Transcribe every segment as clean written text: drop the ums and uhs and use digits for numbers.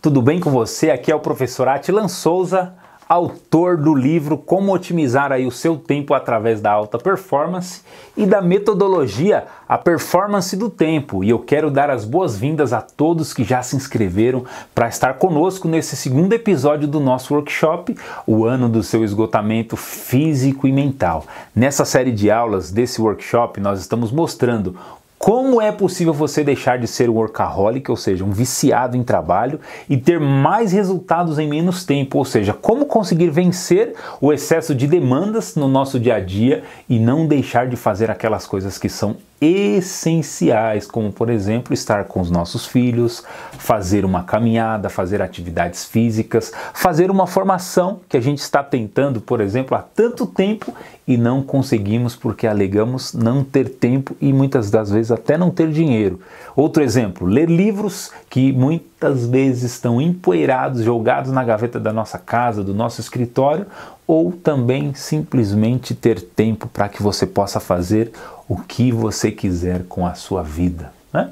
tudo bem com você? Aqui é o professor Atilan Souza, autor do livro Como Otimizar aí o seu tempo através da alta performance e da metodologia A Performance do Tempo. E eu quero dar as boas-vindas a todos que já se inscreveram para estar conosco nesse segundo episódio do nosso workshop, o ano do seu esgotamento físico e mental. Nessa série de aulas desse workshop, nós estamos mostrando como é possível você deixar de ser um workaholic, ou seja, um viciado em trabalho, e ter mais resultados em menos tempo, ou seja, como conseguir vencer o excesso de demandas no nosso dia a dia e não deixar de fazer aquelas coisas que são essenciais, como por exemplo estar com os nossos filhos, fazer uma caminhada, fazer atividades físicas, fazer uma formação que a gente está tentando, por exemplo, há tanto tempo e não conseguimos porque alegamos não ter tempo e muitas das vezes até não ter dinheiro. Outro exemplo, ler livros que muitas vezes estão empoeirados, jogados na gaveta da nossa casa, do nosso escritório, ou também simplesmente ter tempo para que você possa fazer o que você quiser com a sua vida, né?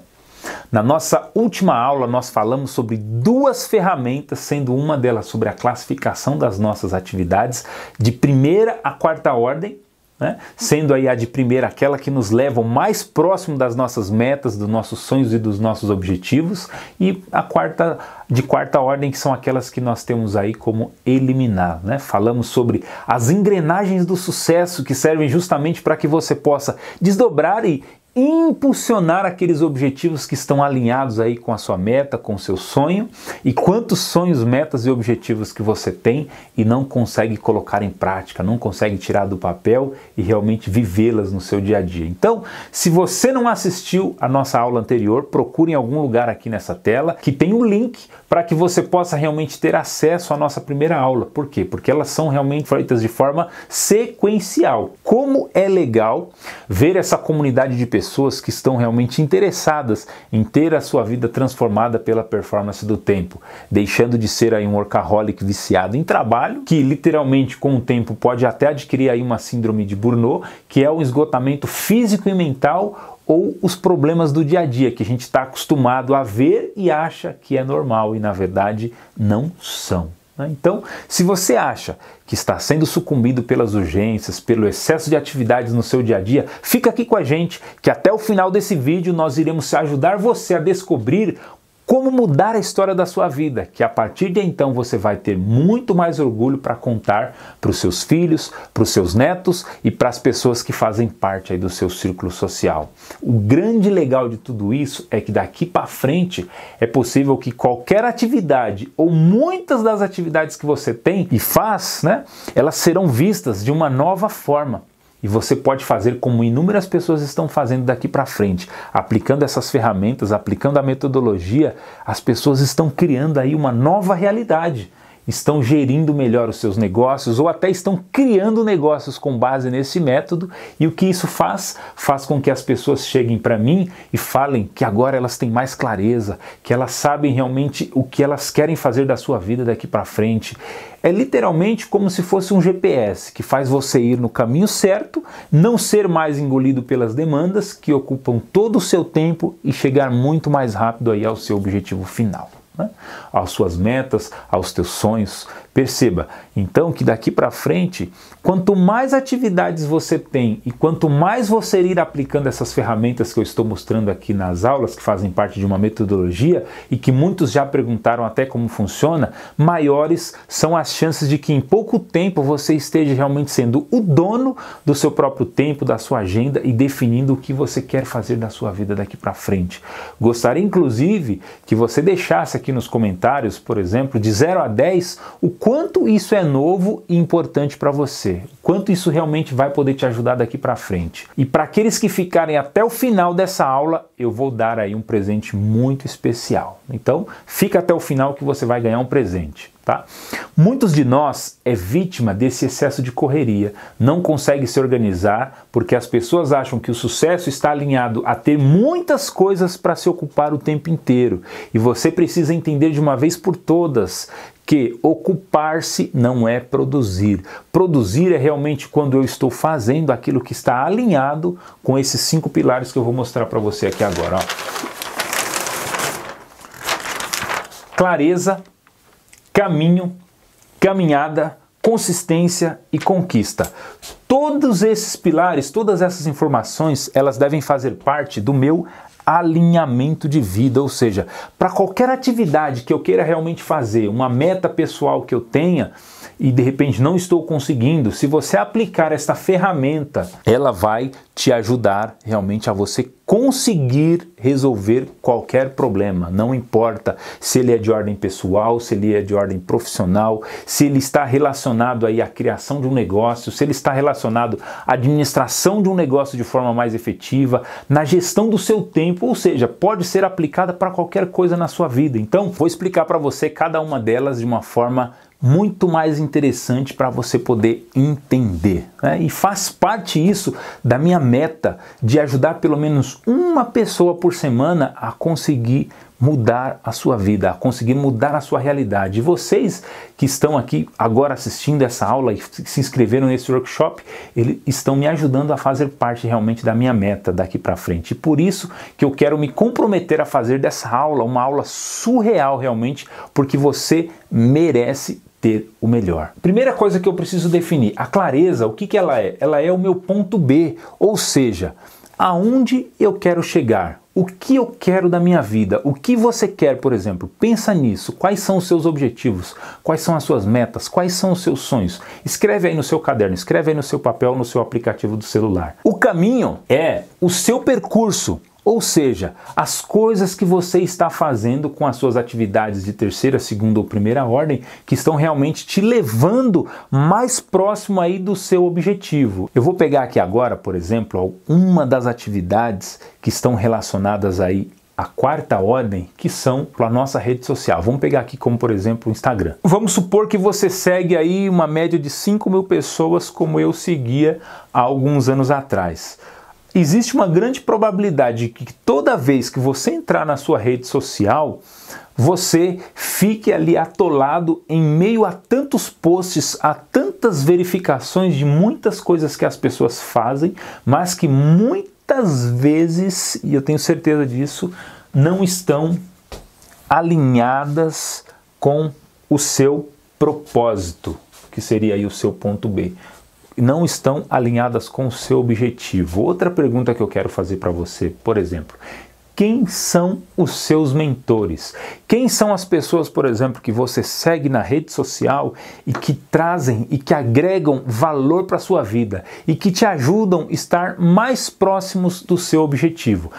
Na nossa última aula nós falamos sobre duas ferramentas, sendo uma delas sobre a classificação das nossas atividades de primeira a quarta ordem, né? Sendo aí a de primeira aquela que nos leva mais próximo das nossas metas, dos nossos sonhos e dos nossos objetivos, e a de quarta ordem, que são aquelas que nós temos aí como eliminar, né? Falamos sobre as engrenagens do sucesso que servem justamente para que você possa desdobrar e impulsionar aqueles objetivos que estão alinhados aí com a sua meta, com o seu sonho, e quantos sonhos, metas e objetivos que você tem e não consegue colocar em prática, não consegue tirar do papel e realmente vivê-las no seu dia a dia. Então, se você não assistiu a nossa aula anterior, procure em algum lugar aqui nessa tela que tem um link para que você possa realmente ter acesso à nossa primeira aula. Por quê? Porque elas são realmente feitas de forma sequencial. Como é legal ver essa comunidade de pessoas que estão realmente interessadas em ter a sua vida transformada pela performance do tempo, deixando de ser aí um workaholic viciado em trabalho, que literalmente com o tempo pode até adquirir aí uma síndrome de Burnout, que é o esgotamento físico e mental, ou os problemas do dia a dia que a gente está acostumado a ver e acha que é normal e na verdade não são. Então, se você acha que está sendo sucumbido pelas urgências, pelo excesso de atividades no seu dia a dia, fica aqui com a gente que até o final desse vídeo nós iremos ajudar você a descobrir como mudar a história da sua vida, que a partir de então você vai ter muito mais orgulho para contar para os seus filhos, para os seus netos e para as pessoas que fazem parte aí do seu círculo social. O grande legal de tudo isso é que daqui para frente é possível que qualquer atividade ou muitas das atividades que você tem e faz, né, elas serão vistas de uma nova forma. E você pode fazer como inúmeras pessoas estão fazendo daqui para frente. Aplicando essas ferramentas, aplicando a metodologia, as pessoas estão criando aí uma nova realidade. Estão gerindo melhor os seus negócios ou até estão criando negócios com base nesse método. E o que isso faz? Faz com que as pessoas cheguem para mim e falem que agora elas têm mais clareza, que elas sabem realmente o que elas querem fazer da sua vida daqui para frente. É literalmente como se fosse um GPS que faz você ir no caminho certo, não ser mais engolido pelas demandas que ocupam todo o seu tempo e chegar muito mais rápido aí ao seu objetivo final, né? Às suas metas, aos teus sonhos. Perceba, então, que daqui para frente, quanto mais atividades você tem e quanto mais você ir aplicando essas ferramentas que eu estou mostrando aqui nas aulas, que fazem parte de uma metodologia e que muitos já perguntaram até como funciona, maiores são as chances de que em pouco tempo você esteja realmente sendo o dono do seu próprio tempo, da sua agenda e definindo o que você quer fazer da sua vida daqui para frente. Gostaria, inclusive, que você deixasse aqui nos comentários, por exemplo, de 0 a 10, o quanto isso é novo e importante para você, quanto isso realmente vai poder te ajudar daqui para frente. E para aqueles que ficarem até o final dessa aula, eu vou dar aí um presente muito especial. Então, fica até o final que você vai ganhar um presente. Tá? Muitos de nós é vítima desse excesso de correria, não consegue se organizar porque as pessoas acham que o sucesso está alinhado a ter muitas coisas para se ocupar o tempo inteiro. E você precisa entender de uma vez por todas que ocupar-se não é produzir. Produzir é realmente quando eu estou fazendo aquilo que está alinhado com esses 5 pilares que eu vou mostrar para você aqui agora, ó. clareza, caminho, caminhada, consistência e conquista. Todos esses pilares, todas essas informações, elas devem fazer parte do meu alinhamento de vida, ou seja, para qualquer atividade que eu queira realmente fazer, uma meta pessoal que eu tenha e de repente não estou conseguindo, se você aplicar esta ferramenta, ela vai te ajudar realmente a você conseguir resolver qualquer problema. Não importa se ele é de ordem pessoal, se ele é de ordem profissional, se ele está relacionado aí à criação de um negócio, se ele está relacionado à administração de um negócio de forma mais efetiva, na gestão do seu tempo, ou seja, pode ser aplicada para qualquer coisa na sua vida. Então, vou explicar para você cada uma delas de uma forma muito mais interessante para você poder entender, né? E faz parte isso da minha meta de ajudar pelo menos uma pessoa por semana a conseguir mudar a sua vida, a conseguir mudar a sua realidade. E vocês que estão aqui agora assistindo essa aula e se inscreveram nesse workshop, eles estão me ajudando a fazer parte realmente da minha meta daqui para frente. E por isso que eu quero me comprometer a fazer dessa aula uma aula surreal realmente, porque você merece ter o melhor. Primeira coisa que eu preciso definir, a clareza, o que ela é? Ela é o meu ponto B, ou seja, aonde eu quero chegar, o que eu quero da minha vida, o que você quer, por exemplo. Pensa nisso, quais são os seus objetivos, quais são as suas metas, quais são os seus sonhos. Escreve aí no seu caderno, escreve aí no seu papel, no seu aplicativo do celular. O caminho é o seu percurso. Ou seja, as coisas que você está fazendo com as suas atividades de terceira, segunda ou primeira ordem que estão realmente te levando mais próximo aí do seu objetivo. Eu vou pegar aqui agora, por exemplo, uma das atividades que estão relacionadas aí à quarta ordem, que são a nossa rede social. Vamos pegar aqui como, por exemplo, o Instagram. Vamos supor que você segue aí uma média de 5.000 pessoas como eu seguia há alguns anos atrás. Existe uma grande probabilidade de que toda vez que você entrar na sua rede social, você fique ali atolado em meio a tantos posts, a tantas verificações de muitas coisas que as pessoas fazem, mas que muitas vezes, e eu tenho certeza disso, não estão alinhadas com o seu propósito, que seria aí o seu ponto B. Não estão alinhadas com o seu objetivo. Outra pergunta que eu quero fazer para você, por exemplo, quem são os seus mentores? Quem são as pessoas, por exemplo, que você segue na rede social e que trazem e que agregam valor para a sua vida e que te ajudam a estar mais próximos do seu objetivo?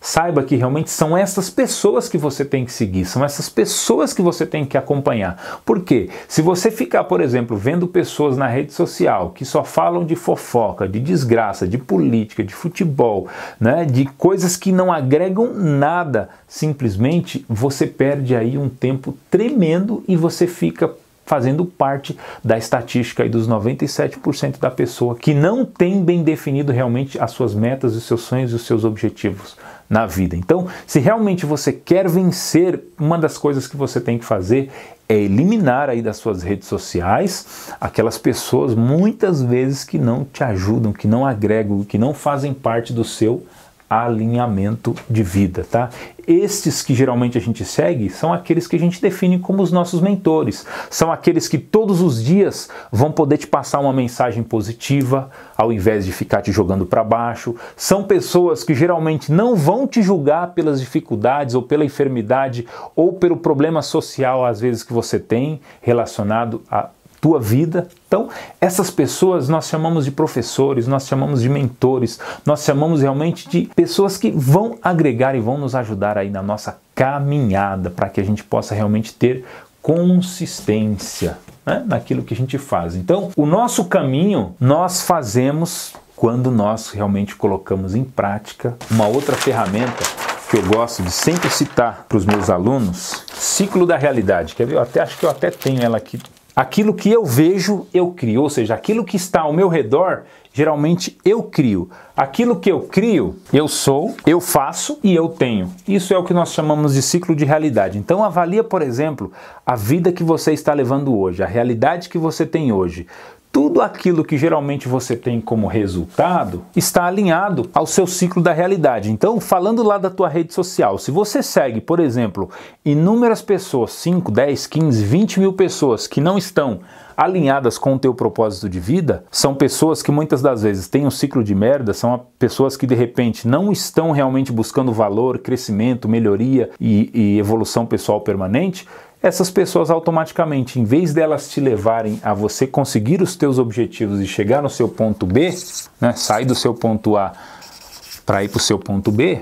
Saiba que realmente são essas pessoas que você tem que seguir, são essas pessoas que você tem que acompanhar. Por quê? Se você ficar, por exemplo, vendo pessoas na rede social que só falam de fofoca, de desgraça, de política, de futebol, né, de coisas que não agregam nada, simplesmente você perde aí um tempo tremendo e você fica fazendo parte da estatística aí dos 97% da pessoa que não tem bem definido realmente as suas metas, os seus sonhos e os seus objetivos na vida. Então, se realmente você quer vencer, uma das coisas que você tem que fazer é eliminar aí das suas redes sociais aquelas pessoas muitas vezes que não te ajudam, que não agregam, que não fazem parte do seu alinhamento de vida, tá? Estes que geralmente a gente segue são aqueles que a gente define como os nossos mentores. São aqueles que todos os dias vão poder te passar uma mensagem positiva, ao invés de ficar te jogando para baixo. São pessoas que geralmente não vão te julgar pelas dificuldades ou pela enfermidade ou pelo problema social, às vezes, que você tem relacionado a tua vida. Então, essas pessoas nós chamamos de professores, nós chamamos de mentores, nós chamamos realmente de pessoas que vão agregar e vão nos ajudar aí na nossa caminhada, para que a gente possa realmente ter consistência, né, naquilo que a gente faz. Então, o nosso caminho nós fazemos quando nós realmente colocamos em prática uma outra ferramenta que eu gosto de sempre citar para os meus alunos, ciclo da realidade. Quer ver? Acho que eu até tenho ela aqui. Aquilo que eu vejo, eu crio, ou seja, aquilo que está ao meu redor, geralmente eu crio. Aquilo que eu crio, eu sou, eu faço e eu tenho. Isso é o que nós chamamos de ciclo de realidade. Então avalia, por exemplo, a vida que você está levando hoje, a realidade que você tem hoje. tudo aquilo que geralmente você tem como resultado está alinhado ao seu ciclo da realidade. Então, falando lá da tua rede social, se você segue, por exemplo, inúmeras pessoas, 5, 10, 15, 20 mil pessoas que não estão alinhadas com o teu propósito de vida, são pessoas que muitas das vezes têm um ciclo de merda, são pessoas que de repente não estão realmente buscando valor, crescimento, melhoria e evolução pessoal permanente. Essas pessoas automaticamente, em vez delas te levarem a você conseguir os teus objetivos e chegar no seu ponto B, né, sair do seu ponto A para ir para o seu ponto B,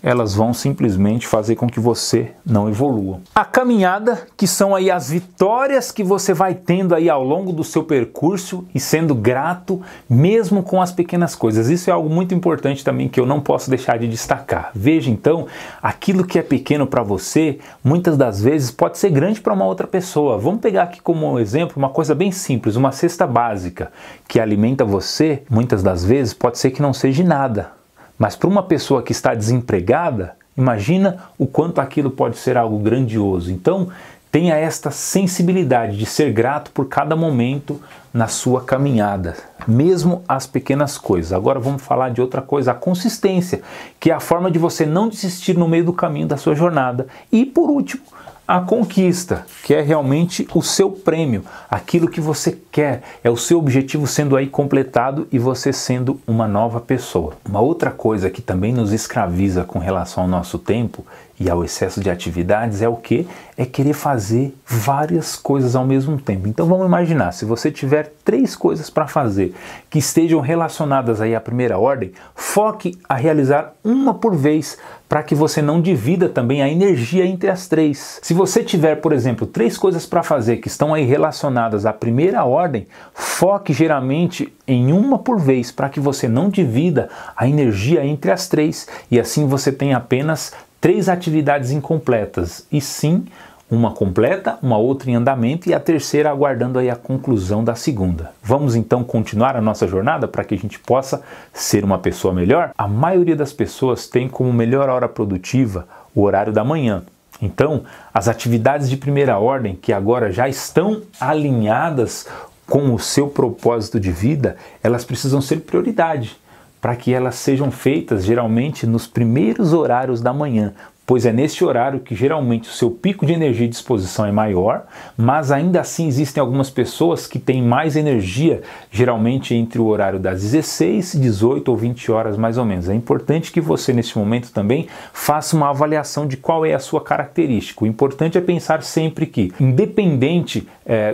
elas vão simplesmente fazer com que você não evolua. A caminhada, que são aí as vitórias que você vai tendo aí ao longo do seu percurso e sendo grato mesmo com as pequenas coisas. Isso é algo muito importante também que eu não posso deixar de destacar. Veja então, aquilo que é pequeno para você, muitas das vezes pode ser grande para uma outra pessoa. Vamos pegar aqui como exemplo uma coisa bem simples, uma cesta básica que alimenta você, muitas das vezes pode ser que não seja nada. Mas para uma pessoa que está desempregada, imagina o quanto aquilo pode ser algo grandioso. Então, tenha esta sensibilidade de ser grato por cada momento na sua caminhada, mesmo as pequenas coisas. Agora vamos falar de outra coisa, a consistência, que é a forma de você não desistir no meio do caminho da sua jornada. E por último, a conquista, que é realmente o seu prêmio, aquilo que você quer, é o seu objetivo sendo aí completado e você sendo uma nova pessoa. Uma outra coisa que também nos escraviza com relação ao nosso tempo e ao excesso de atividades é o quê? É querer fazer várias coisas ao mesmo tempo. Então vamos imaginar, se você tiver 3 coisas para fazer que estejam relacionadas aí à primeira ordem, foque a realizar uma por vez, para que você não divida também a energia entre as 3. Se você tiver, por exemplo, 3 coisas para fazer que estão aí relacionadas à primeira ordem, foque geralmente em uma por vez, para que você não divida a energia entre as 3 e assim você tem apenas 3 atividades incompletas, e sim uma completa, uma outra em andamento e a terceira aguardando aí a conclusão da segunda. Vamos então continuar a nossa jornada para que a gente possa ser uma pessoa melhor? A maioria das pessoas tem como melhor hora produtiva o horário da manhã. Então, as atividades de primeira ordem que agora já estão alinhadas com o seu propósito de vida, elas precisam ser prioridade, para que elas sejam feitas geralmente nos primeiros horários da manhã, pois é nesse horário que geralmente o seu pico de energia e disposição é maior, mas ainda assim existem algumas pessoas que têm mais energia, geralmente entre o horário das 16, 18 ou 20 horas mais ou menos. É importante que você nesse momento também faça uma avaliação de qual é a sua característica. O importante é pensar sempre que, independente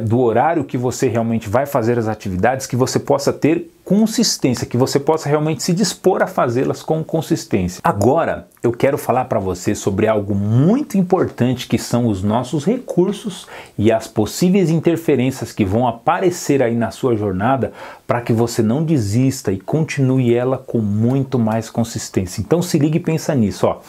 do horário que você realmente vai fazer as atividades, que você possa ter consistência, que você possa realmente se dispor a fazê-las com consistência. Agora, eu quero falar para você sobre algo muito importante que são os nossos recursos e as possíveis interferências que vão aparecer aí na sua jornada para que você não desista e continue ela com muito mais consistência. Então se ligue e pensa nisso, ó.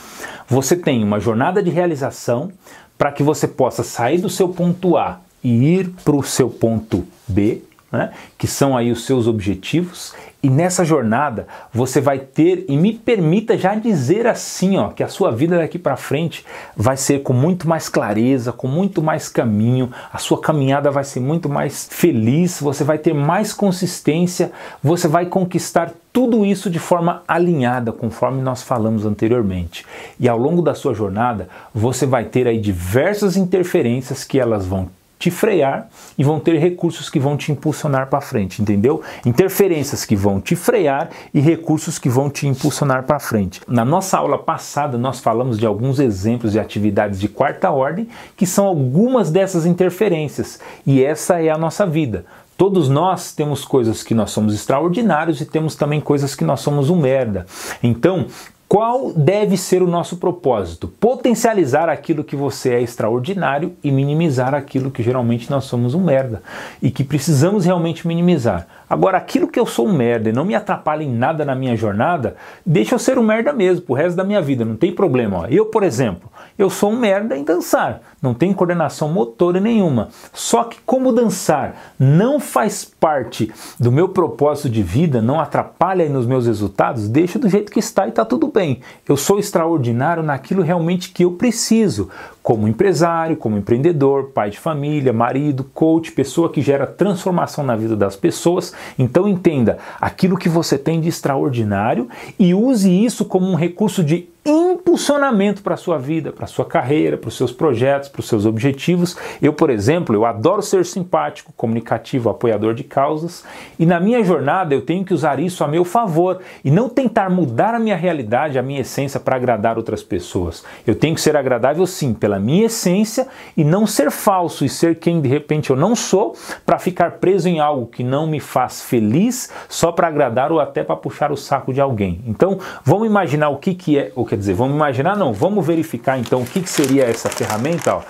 Você tem uma jornada de realização para que você possa sair do seu ponto A e ir para o seu ponto B, né, que são aí os seus objetivos, e nessa jornada você vai ter, e me permita já dizer assim, ó, que a sua vida daqui para frente vai ser com muito mais clareza, com muito mais caminho, a sua caminhada vai ser muito mais feliz, você vai ter mais consistência, você vai conquistar tudo isso de forma alinhada, conforme nós falamos anteriormente. E ao longo da sua jornada, você vai ter aí diversas interferências que elas vão te frear e vão ter recursos que vão te impulsionar para frente, entendeu? Interferências que vão te frear e recursos que vão te impulsionar para frente. Na nossa aula passada nós falamos de alguns exemplos de atividades de quarta ordem que são algumas dessas interferências, e essa é a nossa vida. Todos nós temos coisas que nós somos extraordinários e temos também coisas que nós somos um merda. Então, qual deve ser o nosso propósito? Potencializar aquilo que você é extraordinário e minimizar aquilo que geralmente nós somos um merda e que precisamos realmente minimizar. Agora, aquilo que eu sou um merda e não me atrapalha em nada na minha jornada, deixa eu ser um merda mesmo pro resto da minha vida, não tem problema. Ó. Eu, por exemplo, eu sou um merda em dançar, não tenho coordenação motora nenhuma. Só que como dançar não faz parte do meu propósito de vida, não atrapalha aí nos meus resultados, deixa do jeito que está e está tudo bem. Eu sou extraordinário naquilo realmente que eu preciso, como empresário, como empreendedor, pai de família, marido, coach, pessoa que gera transformação na vida das pessoas. Então entenda aquilo que você tem de extraordinário e use isso como um recurso de impulsionamento para a sua vida, para a sua carreira, para os seus projetos, para os seus objetivos. Eu, por exemplo, eu adoro ser simpático, comunicativo, apoiador de causas, e na minha jornada eu tenho que usar isso a meu favor e não tentar mudar a minha realidade, a minha essência para agradar outras pessoas. Eu tenho que ser agradável sim, pela minha essência e não ser falso e ser quem de repente eu não sou para ficar preso em algo que não me faz feliz só para agradar ou até para puxar o saco de alguém. Então, vamos imaginar o que é, quer dizer, vamos imaginar não, vamos verificar então o que seria essa ferramenta, ó.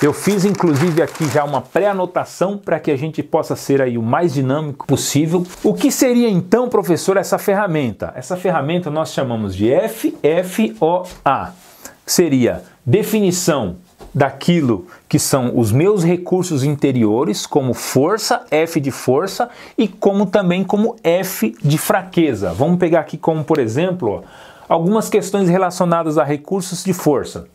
Eu fiz inclusive aqui já uma pré-anotação para que a gente possa ser aí o mais dinâmico possível. O que seria então, professor, essa ferramenta? Essa ferramenta nós chamamos de FFOA. Seria definição daquilo que são os meus recursos interiores, como força, F de força, e como também como F de fraqueza. Vamos pegar aqui como, por exemplo, algumas questões relacionadas a recursos de força.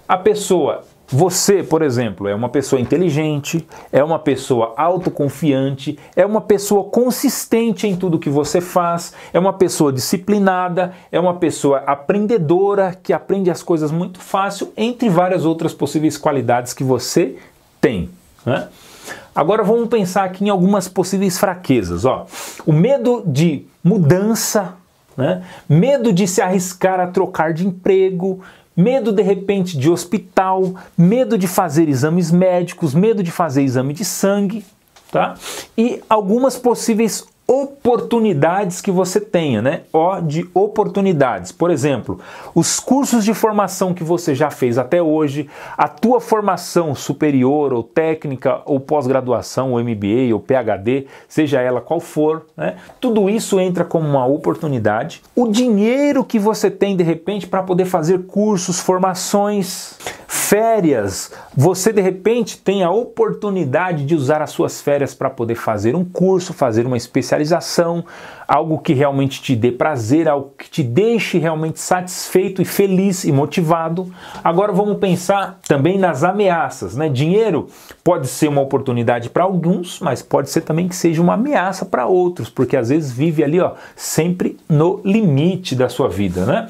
A pessoa, você, por exemplo, é uma pessoa inteligente, é uma pessoa autoconfiante, é uma pessoa consistente em tudo que você faz, é uma pessoa disciplinada, é uma pessoa aprendedora, que aprende as coisas muito fácil, entre várias outras possíveis qualidades que você tem, né? Agora vamos pensar aqui em algumas possíveis fraquezas, ó. O medo de mudança, né? Medo de se arriscar a trocar de emprego, medo de repente de hospital, medo de fazer exames médicos, medo de fazer exame de sangue, tá? E algumas possíveis oportunidades que você tenha, né? O de oportunidades. Por exemplo, os cursos de formação que você já fez até hoje, a tua formação superior ou técnica ou pós-graduação, ou MBA ou PhD, seja ela qual for, né? Tudo isso entra como uma oportunidade. O dinheiro que você tem de repente para poder fazer cursos, formações, férias, você de repente tem a oportunidade de usar as suas férias para poder fazer um curso, fazer uma especialização, algo que realmente te dê prazer, algo que te deixe realmente satisfeito e feliz e motivado. Agora vamos pensar também nas ameaças, né? Dinheiro pode ser uma oportunidade para alguns, mas pode ser também que seja uma ameaça para outros, porque às vezes vive ali, ó, sempre no limite da sua vida, né?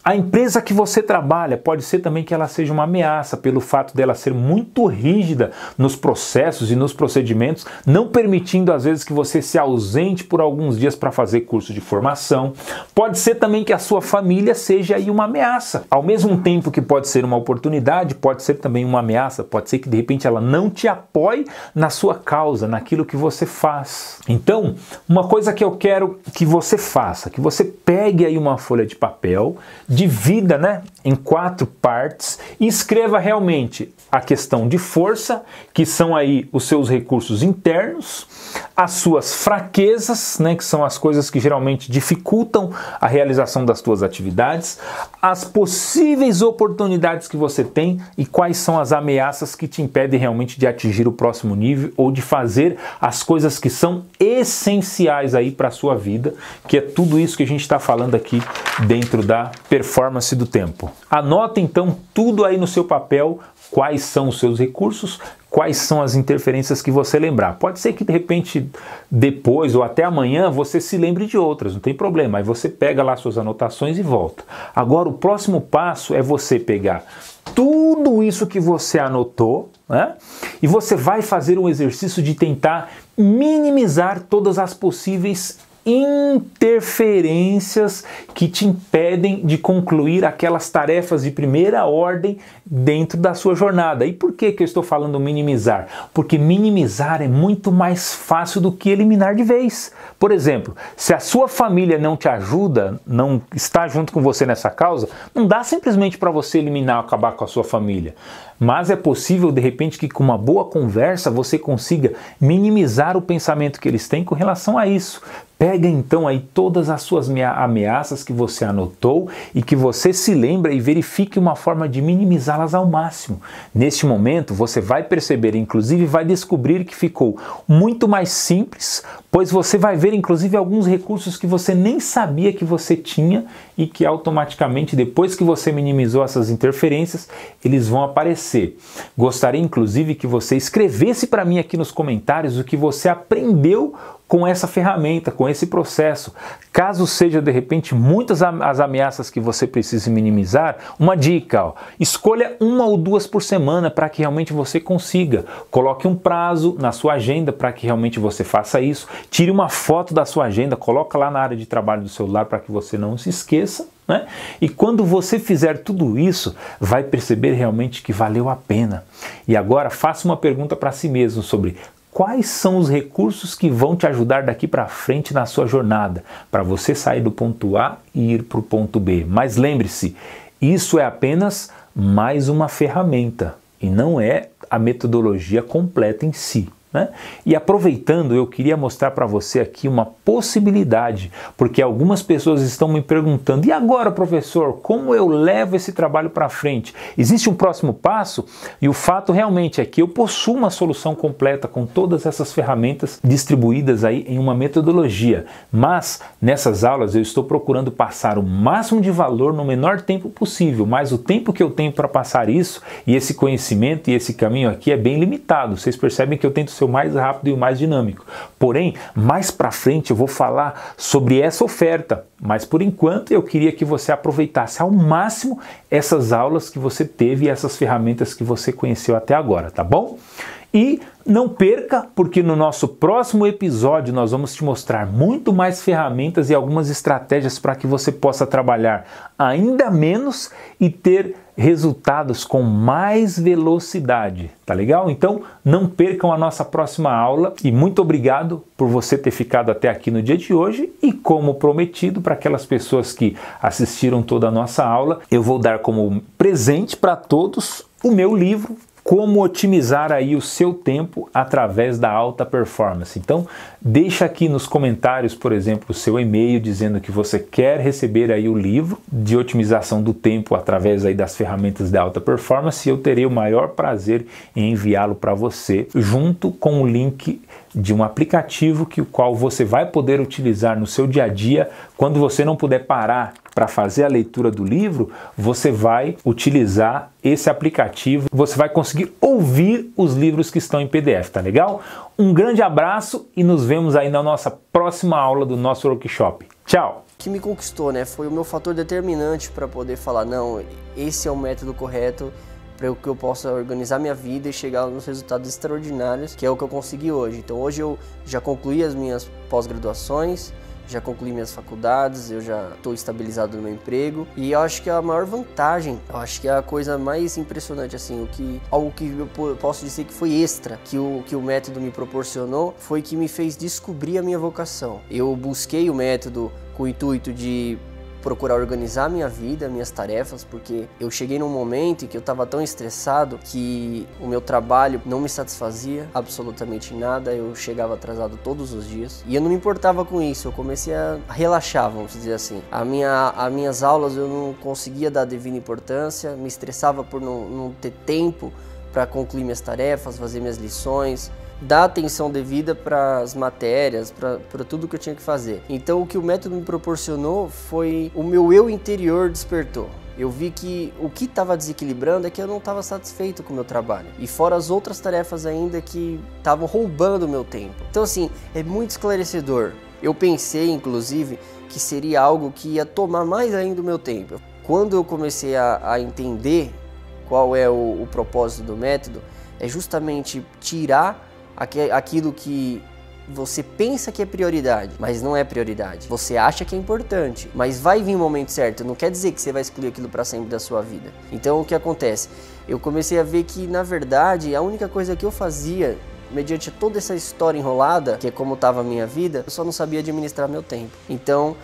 A empresa que você trabalha pode ser também que ela seja uma ameaça pelo fato dela ser muito rígida nos processos e nos procedimentos, não permitindo às vezes que você se ausente por alguns dias para fazer curso de formação. Pode ser também que a sua família seja aí uma ameaça. Ao mesmo tempo que pode ser uma oportunidade, pode ser também uma ameaça, pode ser que de repente ela não te apoie na sua causa, naquilo que você faz. Então, uma coisa que eu quero que você faça, que você pegue aí uma folha de papel, divida, né, em 4 partes e escreva realmente a questão de força, que são aí os seus recursos internos, as suas fraquezas, né, que são as coisas que geralmente dificultam a realização das tuas atividades, as possíveis oportunidades que você tem e quais são as ameaças que te impedem realmente de atingir o próximo nível ou de fazer as coisas que são essenciais aí para a sua vida, que é tudo isso que a gente está falando aqui dentro da performance do tempo. Anota então tudo aí no seu papel, quais são os seus recursos, quais são as interferências que você lembrar. Pode ser que de repente depois ou até amanhã você se lembre de outras, não tem problema. Aí você pega lá suas anotações e volta. Agora o próximo passo é você pegar tudo isso que você anotou, né? E você vai fazer um exercício de tentar minimizar todas as possíveis interferências que te impedem de concluir aquelas tarefas de primeira ordem dentro da sua jornada. E por que eu estou falando minimizar? Porque minimizar é muito mais fácil do que eliminar de vez. Por exemplo, se a sua família não te ajuda, não está junto com você nessa causa, não dá simplesmente para você eliminar ou acabar com a sua família. mas é possível de repente que com uma boa conversa você consiga minimizar o pensamento que eles têm com relação a isso. Pega então aí todas as suas ameaças que você anotou e que você se lembra e verifique uma forma de minimizá-las ao máximo. Neste momento você vai perceber, inclusive vai descobrir que ficou muito mais simples, pois você vai ver inclusive alguns recursos que você nem sabia que você tinha e que automaticamente depois que você minimizou essas interferências, eles vão aparecer. Gostaria inclusive que você escrevesse para mim aqui nos comentários o que você aprendeu com essa ferramenta, com esse processo. Caso seja de repente muitas as ameaças que você precise minimizar, uma dica, ó, escolha 1 ou 2 por semana para que realmente você consiga. Coloque um prazo na sua agenda para que realmente você faça isso. Tire uma foto da sua agenda, coloca lá na área de trabalho do celular para que você não se esqueça, né? E quando você fizer tudo isso, vai perceber realmente que valeu a pena. E agora faça uma pergunta para si mesmo sobre quais são os recursos que vão te ajudar daqui para frente na sua jornada, para você sair do ponto A e ir para o ponto B. Mas lembre-se, isso é apenas mais uma ferramenta e não é a metodologia completa em si, né? E aproveitando, eu queria mostrar para você aqui uma possibilidade, porque algumas pessoas estão me perguntando: e agora, professor, como eu levo esse trabalho para frente? Existe um próximo passo? E o fato realmente é que eu possuo uma solução completa com todas essas ferramentas distribuídas aí em uma metodologia, mas nessas aulas eu estou procurando passar o máximo de valor no menor tempo possível, mas o tempo que eu tenho para passar isso e esse conhecimento e esse caminho aqui é bem limitado. Vocês percebem que eu tento ser o mais rápido e o mais dinâmico. Porém, mais para frente eu vou falar sobre essa oferta, mas por enquanto eu queria que você aproveitasse ao máximo essas aulas que você teve e essas ferramentas que você conheceu até agora, tá bom? E não perca, porque no nosso próximo episódio nós vamos te mostrar muito mais ferramentas e algumas estratégias para que você possa trabalhar ainda menos e ter resultados com mais velocidade, tá legal? Então não percam a nossa próxima aula e muito obrigado por você ter ficado até aqui no dia de hoje e como prometido para aquelas pessoas que assistiram toda a nossa aula, eu vou dar como presente para todos o meu livro Como Otimizar aí o Seu Tempo através da Alta Performance. Então, deixa aqui nos comentários, por exemplo, o seu e-mail dizendo que você quer receber aí o livro de otimização do tempo através aí das ferramentas da Alta Performance e eu terei o maior prazer em enviá-lo para você, junto com o link de um aplicativo que o qual você vai poder utilizar no seu dia a dia. Quando você não puder parar para fazer a leitura do livro, você vai utilizar esse aplicativo, você vai conseguir ouvir os livros que estão em PDF, tá legal? Um grande abraço e nos vemos aí na nossa próxima aula do nosso workshop. Tchau! O que me conquistou, né, foi o meu fator determinante para poder falar, não, esse é o método correto para que eu possa organizar minha vida e chegar nos resultados extraordinários, que é o que eu consegui hoje. Então hoje eu já concluí as minhas pós-graduações, já concluí minhas faculdades, eu já estou estabilizado no meu emprego e eu acho que a maior vantagem, eu acho que é a coisa mais impressionante, assim, algo que eu posso dizer que foi extra, que o método me proporcionou, foi que me fez descobrir a minha vocação. Eu busquei o método com o intuito de procurar organizar minha vida, minhas tarefas, porque eu cheguei num momento em que eu estava tão estressado que o meu trabalho não me satisfazia absolutamente nada, eu chegava atrasado todos os dias e eu não me importava com isso, eu comecei a relaxar, vamos dizer assim. As minhas aulas eu não conseguia dar a devida importância, me estressava por não ter tempo para concluir minhas tarefas, fazer minhas lições, dar atenção devida para as matérias, para tudo que eu tinha que fazer. Então o que o método me proporcionou foi o meu eu interior despertou. Eu vi que o que estava desequilibrando é que eu não estava satisfeito com o meu trabalho. E fora as outras tarefas ainda que estavam roubando o meu tempo. Então assim, é muito esclarecedor. Eu pensei inclusive que seria algo que ia tomar mais ainda o meu tempo. Quando eu comecei a entender qual é o propósito do método, é justamente tirar aquilo que você pensa que é prioridade, mas não é prioridade. Você acha que é importante, mas vai vir o momento certo. Não quer dizer que você vai excluir aquilo para sempre da sua vida. Então o que acontece? Eu comecei a ver que, na verdade, a única coisa que eu fazia, mediante toda essa história enrolada, que é como estava a minha vida, eu só não sabia administrar meu tempo. Então,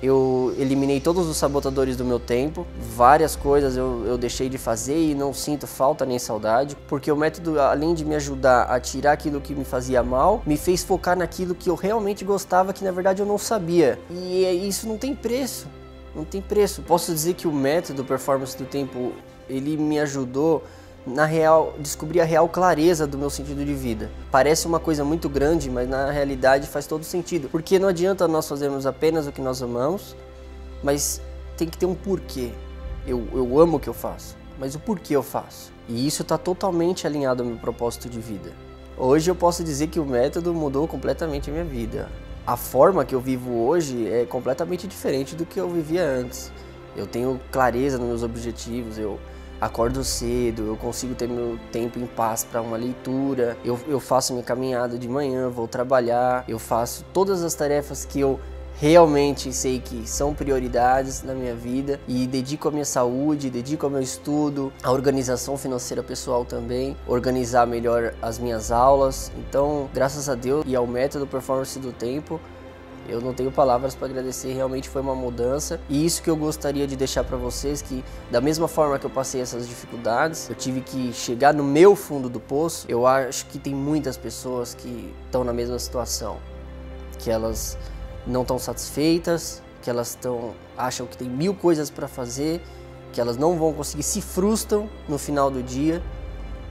Eu eliminei todos os sabotadores do meu tempo, várias coisas eu deixei de fazer e não sinto falta nem saudade, porque o método, além de me ajudar a tirar aquilo que me fazia mal, me fez focar naquilo que eu realmente gostava, que na verdade eu não sabia. E isso não tem preço, não tem preço. Posso dizer que o método Performance do Tempo, ele me ajudou na real, descobrir a real clareza do meu sentido de vida. Parece uma coisa muito grande, mas na realidade faz todo sentido. Porque não adianta nós fazermos apenas o que nós amamos, mas tem que ter um porquê. Eu amo o que eu faço, mas o porquê eu faço. E isso está totalmente alinhado ao meu propósito de vida. Hoje eu posso dizer que o método mudou completamente a minha vida. A forma que eu vivo hoje é completamente diferente do que eu vivia antes. Eu tenho clareza nos meus objetivos, eu acordo cedo, eu consigo ter meu tempo em paz para uma leitura, eu faço minha caminhada de manhã, vou trabalhar, eu faço todas as tarefas que eu realmente sei que são prioridades na minha vida e dedico a minha saúde, dedico ao meu estudo, a organização financeira pessoal também, organizar melhor as minhas aulas. Então, graças a Deus e ao método Performance do Tempo, eu não tenho palavras para agradecer, realmente foi uma mudança. E isso que eu gostaria de deixar para vocês, que da mesma forma que eu passei essas dificuldades, eu tive que chegar no meu fundo do poço. Eu acho que tem muitas pessoas que estão na mesma situação, que elas não estão satisfeitas, que elas acham que tem 1000 coisas para fazer, que elas não vão conseguir, se frustram no final do dia,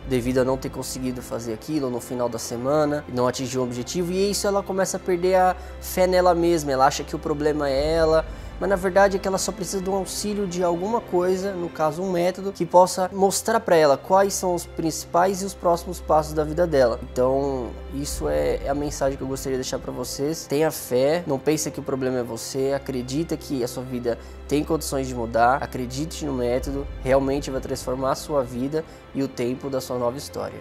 devido a não ter conseguido fazer aquilo no final da semana, não atingir o objetivo, e isso ela começa a perder a fé nela mesma, ela acha que o problema é ela, mas na verdade é que ela só precisa de um auxílio de alguma coisa, no caso um método, que possa mostrar para ela quais são os principais e os próximos passos da vida dela. Então isso é a mensagem que eu gostaria de deixar para vocês. Tenha fé, não pense que o problema é você, acredita que a sua vida tem condições de mudar, acredite no método, realmente vai transformar a sua vida e o tempo da sua nova história.